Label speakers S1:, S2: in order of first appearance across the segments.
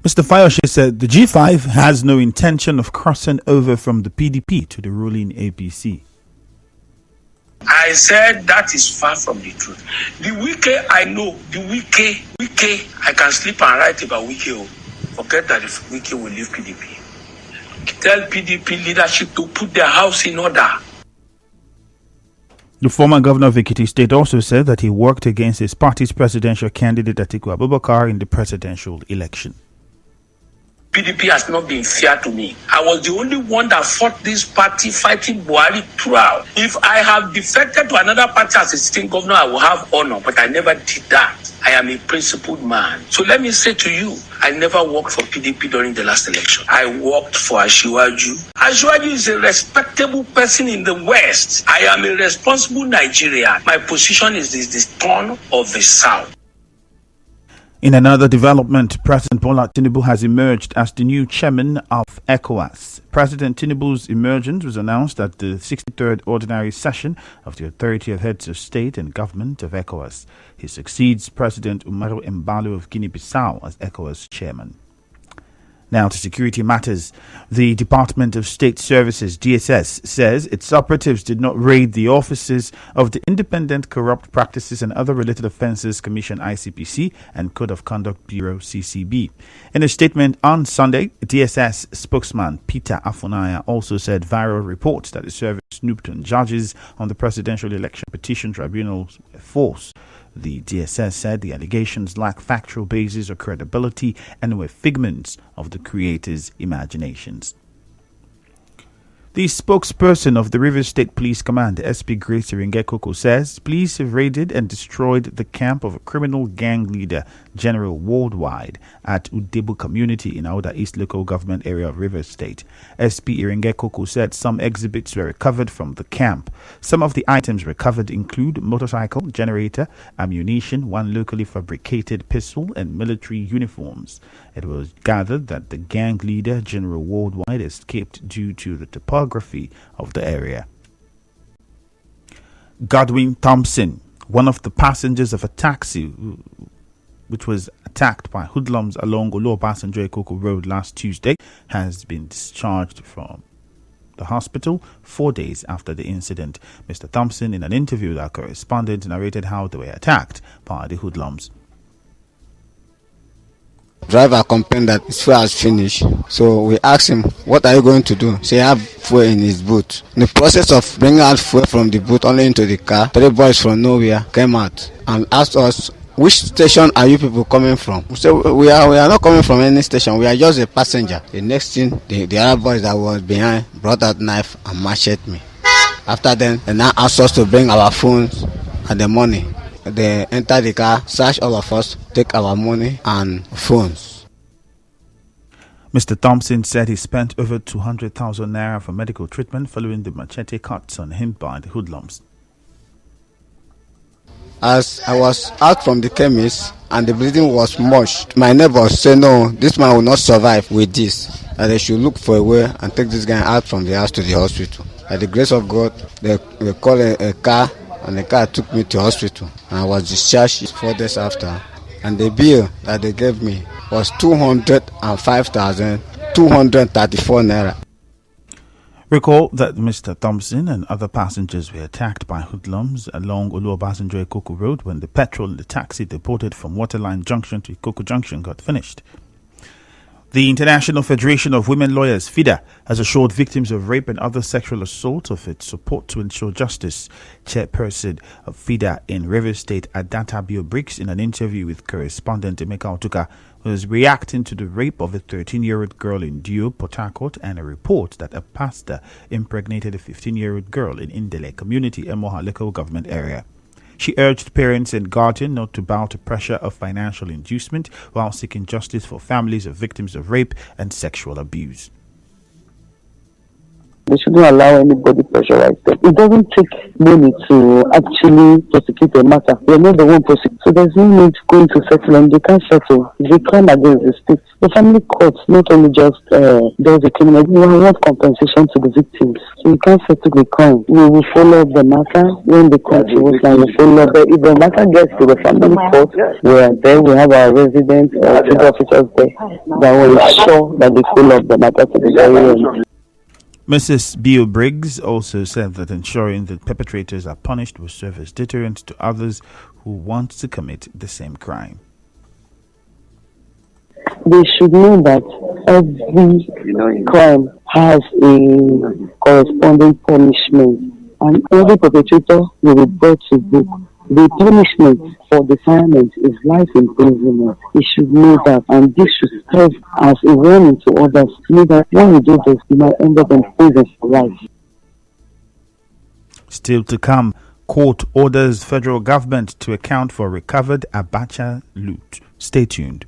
S1: Mr. Fayoshe said the G5 has no intention of crossing over from the PDP to the ruling APC.
S2: I said that is far from the truth. The Wike I know, the Wike, I can sleep and write about Wike. Forget that if Wike will leave PDP. Tell PDP leadership to put their house in order.
S1: The former governor of Ekiti State also said that he worked against his party's presidential candidate Atiku Abubakar in the presidential election.
S2: PDP has not been fair to me. I was the only one that fought this party fighting Buhari throughout. If I have defected to another party as a sitting governor, I will have honor, but I never did that. I am a principled man. So let me say to you, I never worked for PDP during the last election. I worked for Asiwaju. Asiwaju is a respectable person in the West. I am a responsible Nigerian. My position is the turn of the South.
S1: In another development, President Bola Tinubu has emerged as the new chairman of ECOWAS. President Tinubu's emergence was announced at the 63rd Ordinary Session of the Authority of Heads of State and Government of ECOWAS. He succeeds President Umaru Embalo of Guinea-Bissau as ECOWAS chairman. Now to security matters. The Department of State Services, DSS, says its operatives did not raid the offices of the Independent Corrupt Practices and Other Related Offences Commission, ICPC, and Code of Conduct Bureau, CCB. In a statement on Sunday, DSS spokesman Peter Afunaya also said viral reports that the service snooped on judges on the Presidential Election Petition Tribunal's force. The DSS said the allegations lack factual basis or credibility and were figments of the creators' imaginations. The spokesperson of the Rivers State Police Command, SP Grace Iringekoko, says police have raided and destroyed the camp of a criminal gang leader, General Worldwide, at Udebu community in Auda East local government area of Rivers State. SP Iringekoko said some exhibits were recovered from the camp. Some of the items recovered include motorcycle, generator, ammunition, one locally fabricated pistol, and military uniforms. It was gathered that the gang leader, General Worldwide, escaped due to the topography of the area. Godwin Thompson, one of the passengers of a taxi which was attacked by hoodlums along Oluobasanjo-Ekoko Road last Tuesday, has been discharged from the hospital 4 days after the incident. Mr. Thompson, in an interview with our correspondent, narrated how they were attacked by the hoodlums.
S3: Driver complained that his fuel has finished. So we asked him, what are you going to do? So he had fuel in his boot. In the process of bringing out fuel from the boot only into the car, 3 boys from nowhere came out and asked us, which station are you people coming from? So we are not coming from any station. We are just a passenger. The next thing, the other boys that was behind brought out knife and macheted me. After then, they now asked us to bring our phones and the money. They enter the car, search all of us, take our money and phones.
S1: Mr. Thompson said he spent over 200,000 naira for medical treatment following the machete cuts on him by the hoodlums.
S3: As I was out from the chemist and the bleeding was much, my neighbors said, no, this man will not survive with this. That they should look for a way and take this guy out from the house to the hospital. By the grace of God, they called a car, and the car took me to hospital. And I was discharged 4 days after. And the bill that they gave me was 205,234 naira.
S1: Recall that Mr. Thompson and other passengers were attacked by hoodlums along Oluobasanjo-Ekoko Road when the petrol in the taxi deported from Waterline Junction to Ikoko Junction got finished. The International Federation of Women Lawyers, FIDA, has assured victims of rape and other sexual assault of its support to ensure justice. Chairperson of FIDA in Rivers State, Adata Bio-Briggs, in an interview with correspondent Emeka Otuka, was reacting to the rape of a 13-year-old girl in Dio, Port Harcourt, and a report that a pastor impregnated a 15-year-old girl in Indele community, Emoha local government area. She urged parents and guardians not to bow to pressure of financial inducement while seeking justice for families of victims of rape and sexual abuse.
S4: They shouldn't allow anybody pressurize them. It doesn't take money to actually prosecute a matter. They're not the one prosecute. So there's no need going to settle, and they can't settle. They come against the state. The family court not only just does the criminal, we want compensation to the victims. So you can't settle the crime. We will follow up the matter when the court rules, and we follow up. If the matter gets to the family court, we are there. We have our residents, civil officers there that will ensure that they follow up the matter to the very end.
S1: Mrs. Bill Briggs also said that ensuring that perpetrators are punished will serve as deterrent to others who want to commit the same crime.
S4: They should know that every crime has a corresponding punishment, and every perpetrator will be brought to book. The punishment for defilement is life imprisonment. You should know that, and this should serve as a warning to others. Know that when you do this, you might end up in prison for life.
S1: Still to come, court orders federal government to account for recovered Abacha loot. Stay tuned.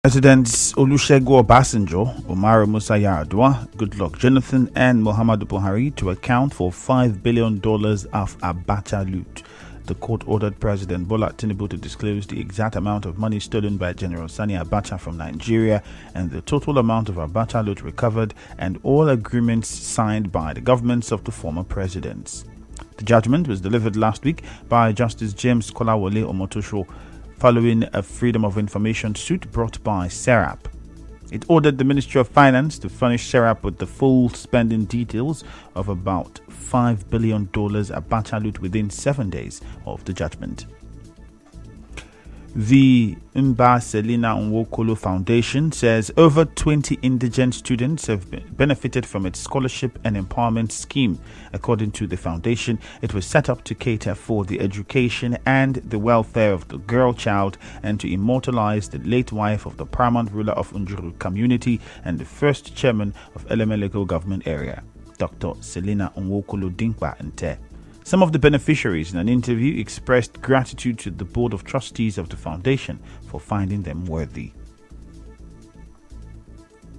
S1: Presidents Olusegun Obasanjo, Umaru Musa Yar'Adua, Goodluck Jonathan, and Muhammadu Buhari to account for $5 billion of Abacha loot. The court ordered President Bola Tinubu to disclose the exact amount of money stolen by General Sani Abacha from Nigeria and the total amount of Abacha loot recovered, and all agreements signed by the governments of the former presidents. The judgment was delivered last week by Justice James Kolawole Omotosho, following a Freedom of Information suit brought by SERAP. It ordered the Ministry of Finance to furnish SERAP with the full spending details of about $5 billion Abacha loot within 7 days of the judgment. The Mba Selina Nwokolo Foundation says over 20 indigent students have benefited from its scholarship and empowerment scheme. According to the foundation, it was set up to cater for the education and the welfare of the girl child and to immortalize the late wife of the paramount ruler of Unjuru community and the first chairman of Elemelego government area, Dr. Selina Nwokolo Dinkwa Nte. Some of the beneficiaries in an interview expressed gratitude to the Board of Trustees of the Foundation for finding them worthy.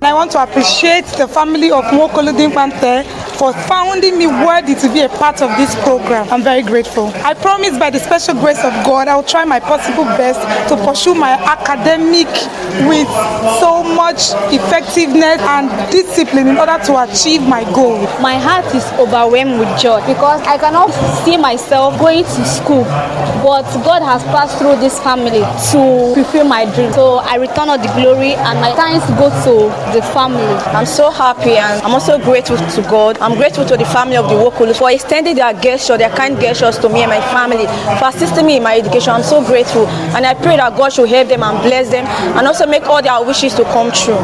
S5: I want to appreciate the family of Nwokolo Dinkwa for finding me worthy to be a part of this program. I'm very grateful. I promise by the special grace of God, I will try my possible best to pursue my academic with so much effectiveness and discipline in order to achieve my goal.
S6: My heart is overwhelmed with joy because I cannot see myself going to school, but God has passed through this family to fulfill my dream. So I return all the glory and my thanks go to the family.
S7: I'm so happy and I'm also grateful to God. I'm grateful to the family of the Nwokolo for extending their gesture, their kind gestures to me and my family, for assisting me in my education. I'm so grateful and I pray that God should help them and bless them and also make all their wishes to come true.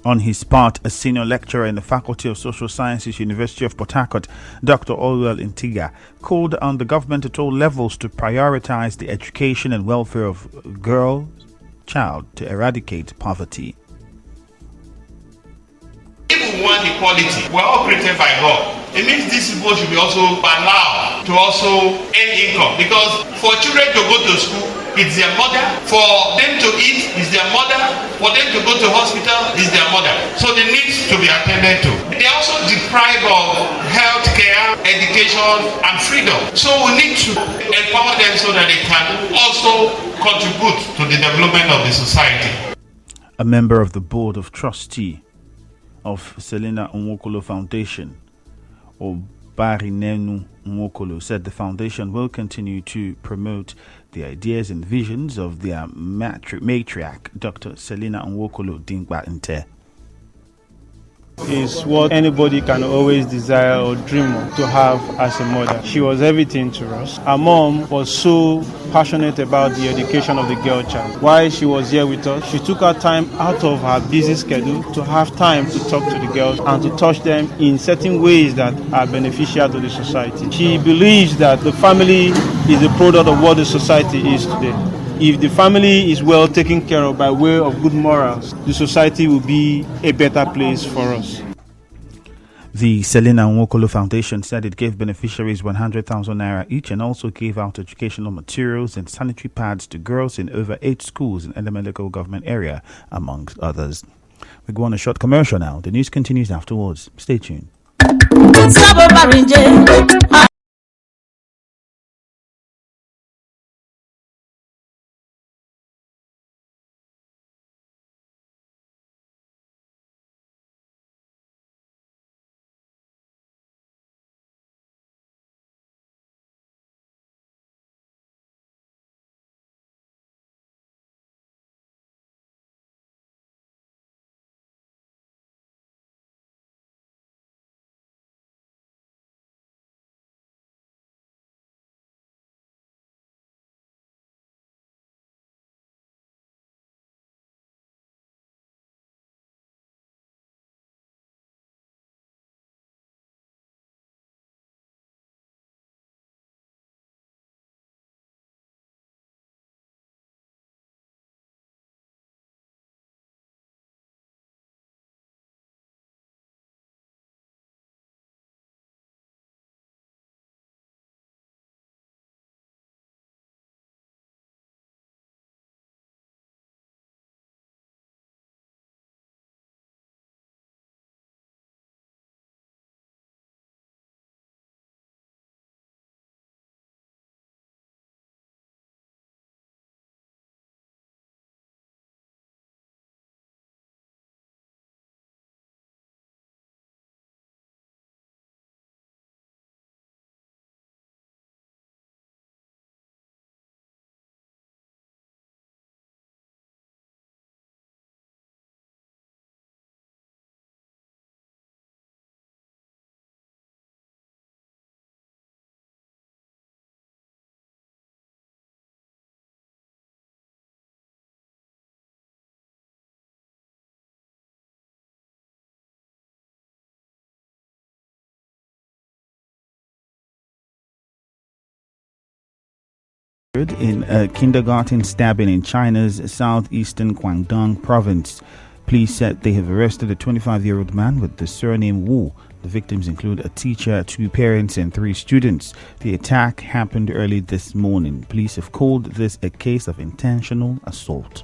S1: On his part, a senior lecturer in the Faculty of Social Sciences, University of Port Harcourt, Dr. Olwell Intiga, called on the government at all levels to prioritize the education and welfare of girl child to eradicate poverty.
S8: If we want equality, we're all created by God. It means these people should be also allowed to also earn income, because for children to go to school, it's their mother. For them to eat, it's their mother. For them to go to hospital, it's their mother. So they need to be attended to. They are also deprived of health care, education, and freedom. So we need to empower them so that they can also contribute to the development of the society.
S1: A member of the Board of Trustees of Selina Nwokolo Foundation, Obarinenu Nwokolo, said the foundation will continue to promote the ideas and visions of their matriarch, Dr. Selina Nwokolo Dinkwa Nte.
S9: Is what anybody can always desire or dream of to have as a mother. She was everything to us. Our mom was so passionate about the education of the girl child. While she was here with us, she took her time out of her busy schedule to have time to talk to the girls and to touch them in certain ways that are beneficial to the society. She believes that the family is the product of what the society is today. If the family is well taken care of by way of good morals, the society will be a better place for us.
S1: The Selina Nwokolo Foundation said it gave beneficiaries 100,000 naira each and also gave out educational materials and sanitary pads to girls in over 8 schools in Elemelego government area, amongst others. We go on a short commercial now. The news continues afterwards. Stay tuned. in a kindergarten stabbing in China's southeastern Guangdong province. Police said they have arrested a 25-year-old man with the surname Wu. The victims include a teacher, 2 parents, and 3 students. The attack happened early this morning. Police have called this a case of intentional assault.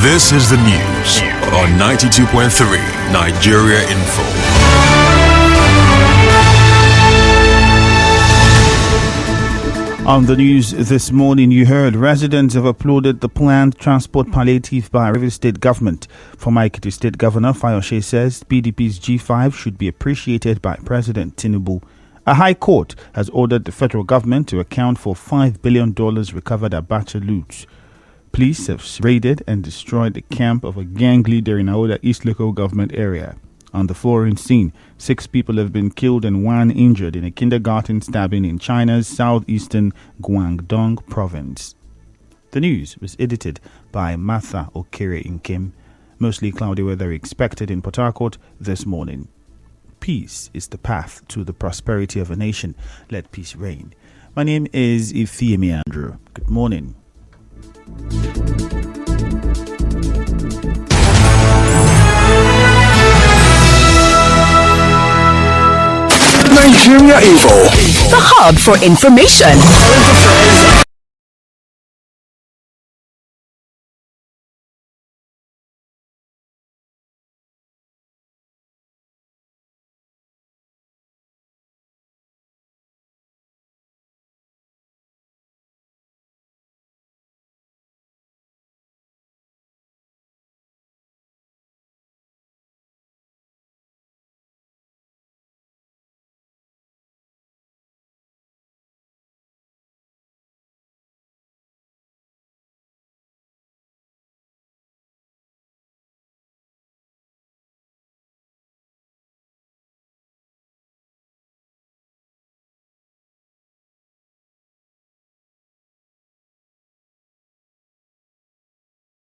S10: This is the news on 92.3 Nigeria Info.
S1: On the news this morning, you heard residents have applauded the planned transport palliative by River State government. Former Ekiti State Governor Fayose says PDP's G5 should be appreciated by President Tinubu. A high court has ordered the federal government to account for $5 billion recovered at Bacha loot. Police have raided and destroyed the camp of a gang leader in Aoda East local government area. On the foreign scene, 6 people have been killed and 1 injured in a kindergarten stabbing in China's southeastern Guangdong province. The news was edited by Martha Okere Nkem. Mostly cloudy weather expected in Port Harcourt this morning. Peace is the path to the prosperity of a nation. Let peace reign. My name is Ifeemi Andrew. Good morning.
S11: Nigeria Info, the hub for information, current affairs,